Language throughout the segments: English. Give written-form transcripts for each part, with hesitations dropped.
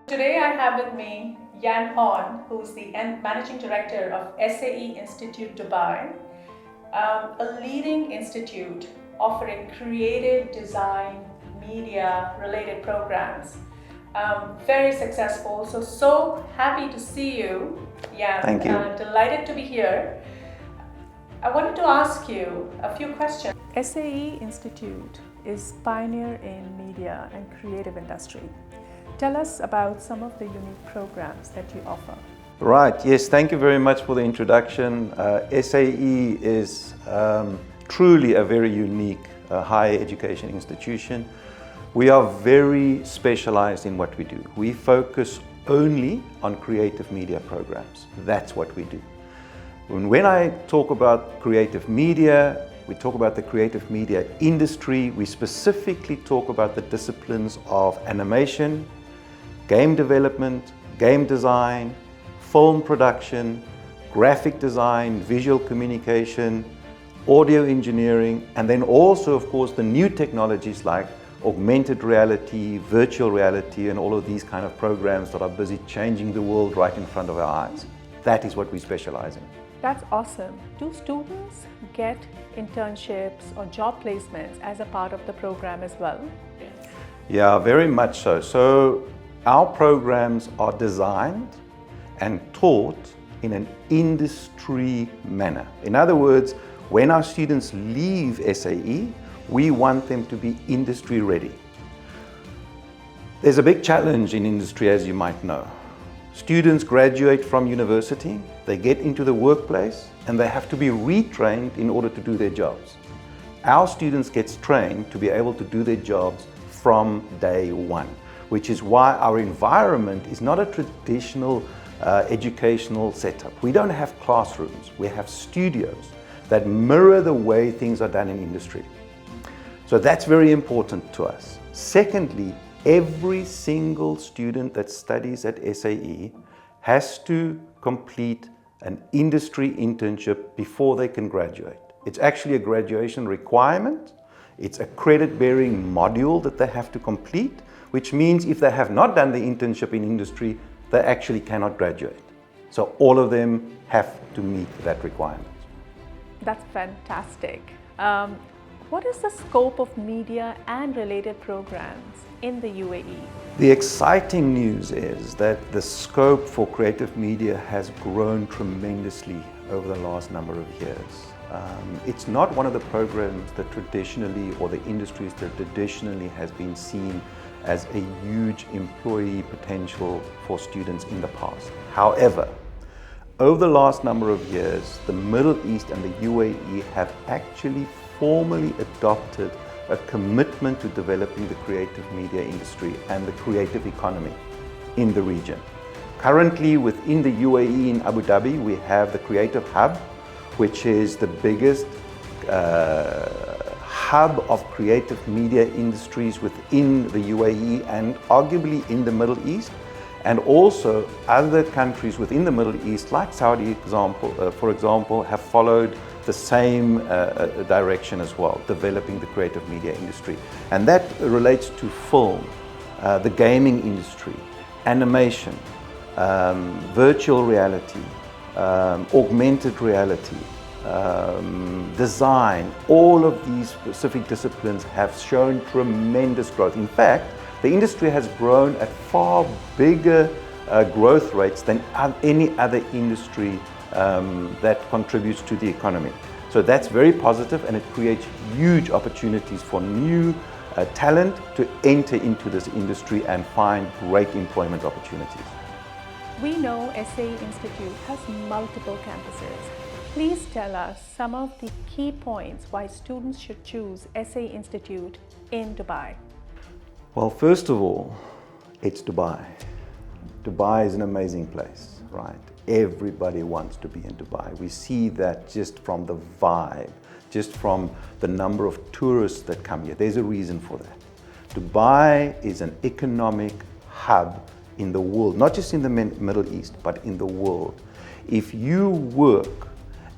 Today I have with me Jan Horn, who's the Managing Director of SAE Institute Dubai, a leading institute offering creative design, media related programs. Very successful. So happy to see you, Jan. Thank you. Delighted to be here. I wanted to ask you a few questions. SAE Institute is pioneer in media and creative industry. Tell us about some of the unique programs that you offer. Right, yes, thank you very much for the introduction. SAE is truly a very unique higher education institution. We are very specialized in what we do. We focus only on creative media programs. That's what we do. When I talk about creative media, we talk about the creative media industry. We specifically talk about the disciplines of animation, game development, game design, film production, graphic design, visual communication, audio engineering, and then also, of course, the new technologies like augmented reality, virtual reality, and all of these kind of programs that are busy changing the world right in front of our eyes. That is what we specialize in. That's awesome. Do students get internships or job placements as a part of the program as well? Yeah, very much so. So our programs are designed and taught in an industry manner. In other words, when our students leave SAE, we want them to be industry ready. There's a big challenge in industry, as you might know. Students graduate from university, they get into the workplace, and they have to be retrained in order to do their jobs. Our students get trained to be able to do their jobs from day one, which is why our environment is not a traditional educational setup. We don't have classrooms, we have studios that mirror the way things are done in industry. So that's very important to us. Secondly, every single student that studies at SAE has to complete an industry internship before they can graduate. It's actually a graduation requirement. It's a credit-bearing module that they have to complete, which means if they have not done the internship in industry, they actually cannot graduate. So all of them have to meet that requirement. That's fantastic. What is the scope of media and related programs in the UAE? The exciting news is that the scope for creative media has grown tremendously over the last number of years. It's not one of the programs that traditionally, or the industries that traditionally has been seen as a huge employee potential for students in the past. However, over the last number of years, the Middle East and the UAE have actually formally adopted a commitment to developing the creative media industry and the creative economy in the region. Currently within the UAE in Abu Dhabi, we have the Creative Hub, which is the biggest hub of creative media industries within the UAE and arguably in the Middle East. And also other countries within the Middle East, like Saudi, for example, have followed the same direction as well, developing the creative media industry. And that relates to film, the gaming industry, animation, virtual reality, augmented reality, design. All of these specific disciplines have shown tremendous growth. In fact, the industry has grown at far bigger growth rates than any other industry that contributes to the economy. So that's very positive, and it creates huge opportunities for new talent to enter into this industry and find great employment opportunities. We know SAE Institute has multiple campuses. Please tell us some of the key points why students should choose SAE Institute in Dubai. Well, first of all, it's Dubai. Dubai is an amazing place, right? Everybody wants to be in Dubai. We see that just from the vibe, just from the number of tourists that come here. There's a reason for that. Dubai is an economic hub in the world, not just in the Middle East, but in the world. If you work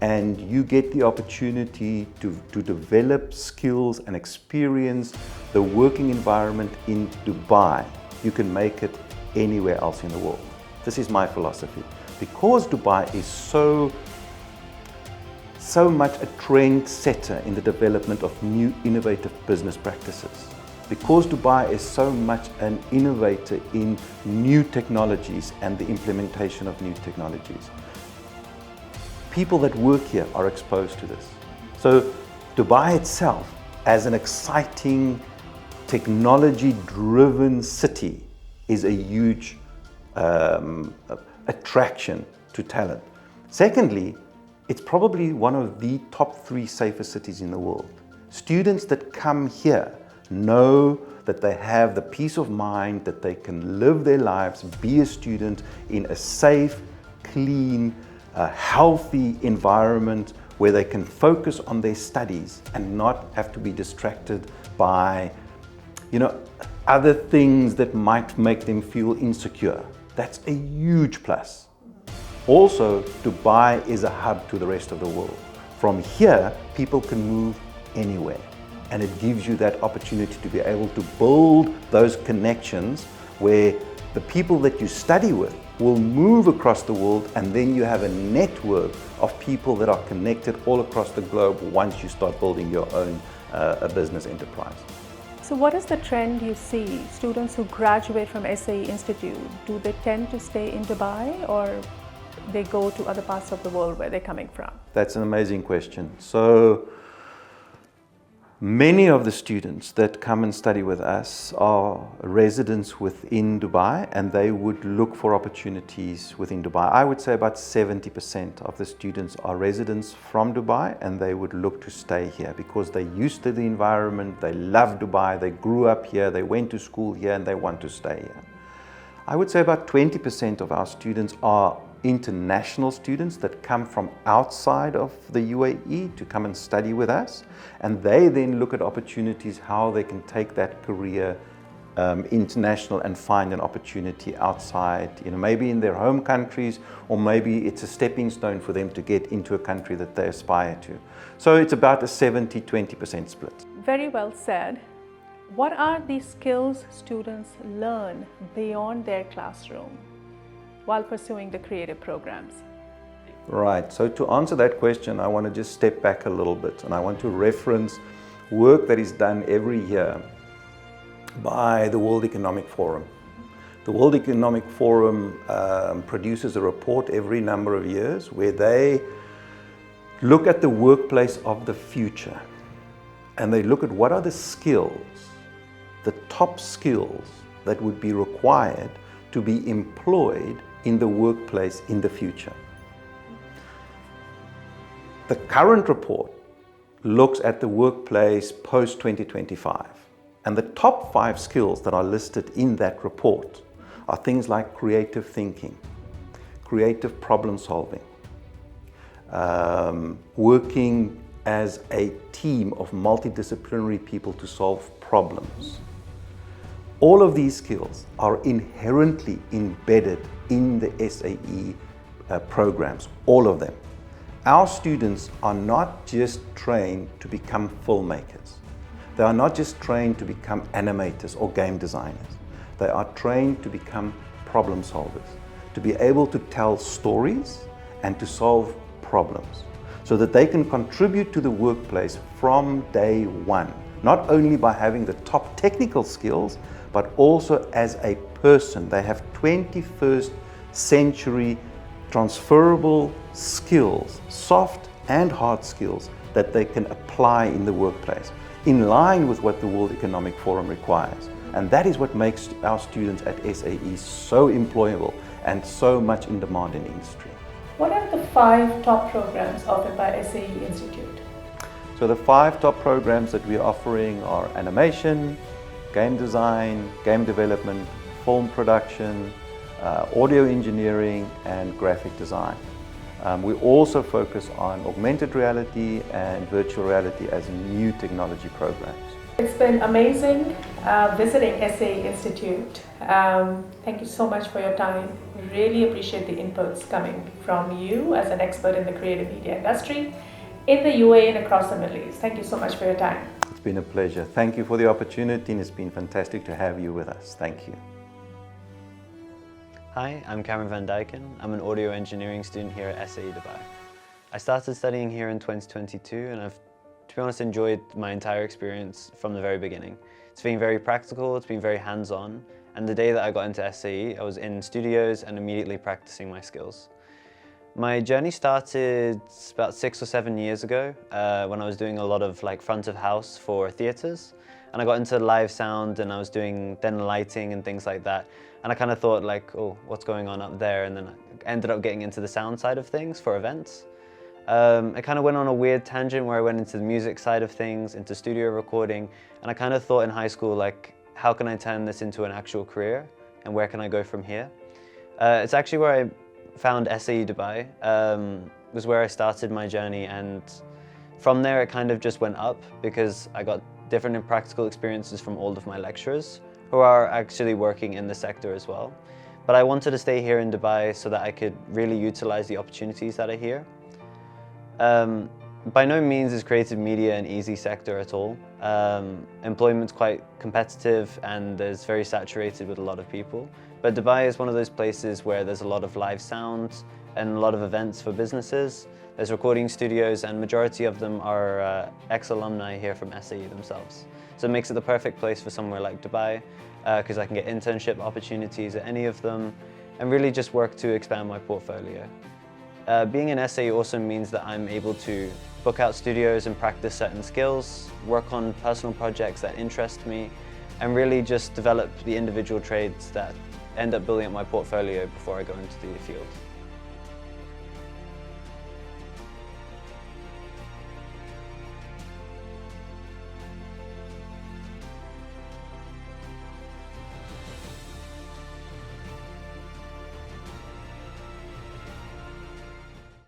and you get the opportunity to develop skills and experience the working environment in Dubai, you can make it anywhere else in the world. This is my philosophy. Because Dubai is so much a trend setter in the development of new innovative business practices. Because Dubai is so much an innovator in new technologies and the implementation of new technologies. People that work here are exposed to this. So Dubai itself, as an exciting, technology-driven city, is a huge attraction to talent. Secondly, it's probably one of the top 3 safest cities in the world. Students that come here know that they have the peace of mind that they can live their lives, be a student in a safe, clean, healthy environment where they can focus on their studies and not have to be distracted by, other things that might make them feel insecure. That's a huge plus. Also, Dubai is a hub to the rest of the world. From here, people can move anywhere. And it gives you that opportunity to be able to build those connections where the people that you study with will move across the world, and then you have a network of people that are connected all across the globe once you start building your own business enterprise. So what is the trend you see? Students who graduate from SAE Institute, do they tend to stay in Dubai, or they go to other parts of the world where they're coming from? That's an amazing question. So many of the students that come and study with us are residents within Dubai, and they would look for opportunities within Dubai. I would say about 70% of the students are residents from Dubai, and they would look to stay here because they're used to the environment, they love Dubai, they grew up here, they went to school here, and they want to stay here. I would say about 20% of our students are international students that come from outside of the UAE to come and study with us, and they then look at opportunities how they can take that career international and find an opportunity outside, maybe in their home countries, or maybe it's a stepping stone for them to get into a country that they aspire to. So it's about a 70-20% split. Very well said. What are the skills students learn beyond their classroom while pursuing the creative programs? Right, so to answer that question, I want to just step back a little bit, and I want to reference work that is done every year by the World Economic Forum. The World Economic Forum produces a report every number of years where they look at the workplace of the future, and they look at what are the skills, the top skills that would be required to be employed in the workplace in the future. The current report looks at the workplace post-2025, and the top 5 skills that are listed in that report are things like creative thinking, creative problem solving, working as a team of multidisciplinary people to solve problems. All of these skills are inherently embedded in the SAE programs, all of them. Our students are not just trained to become filmmakers. They are not just trained to become animators or game designers. They are trained to become problem solvers, to be able to tell stories and to solve problems, so that they can contribute to the workplace from day one, not only by having the top technical skills, but also as a person. They have 21st century transferable skills, soft and hard skills, that they can apply in the workplace, in line with what the World Economic Forum requires. And that is what makes our students at SAE so employable and so much in demand in industry. What are the 5 top programs offered by SAE Institute? So the 5 top programs that we're offering are animation, game design, game development, film production, audio engineering, and graphic design. We also focus on augmented reality and virtual reality as new technology programs. It's been amazing visiting SAE Institute. Thank you so much for your time. We really appreciate the inputs coming from you as an expert in the creative media industry in the UAE and across the Middle East. Thank you so much for your time. It's been a pleasure. Thank you for the opportunity, and it's been fantastic to have you with us. Thank you. Hi, I'm Cameron Van Dijken. I'm an audio engineering student here at SAE Dubai. I started studying here in 2022 and I've, to be honest, enjoyed my entire experience from the very beginning. It's been very practical, it's been very hands-on, and the day that I got into SAE, I was in studios and immediately practicing my skills. My journey started about 6 or 7 years ago when I was doing a lot of front of house for theatres, and I got into live sound and I was doing then lighting and things like that, and I kind of thought oh, what's going on up there, and then I ended up getting into the sound side of things for events. I kind of went on a weird tangent where I went into the music side of things, into studio recording, and I kind of thought in high school how can I turn this into an actual career and where can I go from here? It's actually where I found SAE Dubai, was where I started my journey, and from there it kind of just went up because I got different and practical experiences from all of my lecturers who are actually working in the sector as well. But I wanted to stay here in Dubai so that I could really utilize the opportunities that are here. By no means is creative media an easy sector at all. Employment's quite competitive and there's very saturated with a lot of people. But Dubai is one of those places where there's a lot of live sound and a lot of events for businesses. There's recording studios and majority of them are ex-alumni here from SAE themselves. So it makes it the perfect place for somewhere like Dubai because I can get internship opportunities at any of them and really just work to expand my portfolio. Being in SAE also means that I'm able to book out studios and practice certain skills, work on personal projects that interest me, and really just develop the individual trades that end up building up my portfolio before I go into the field.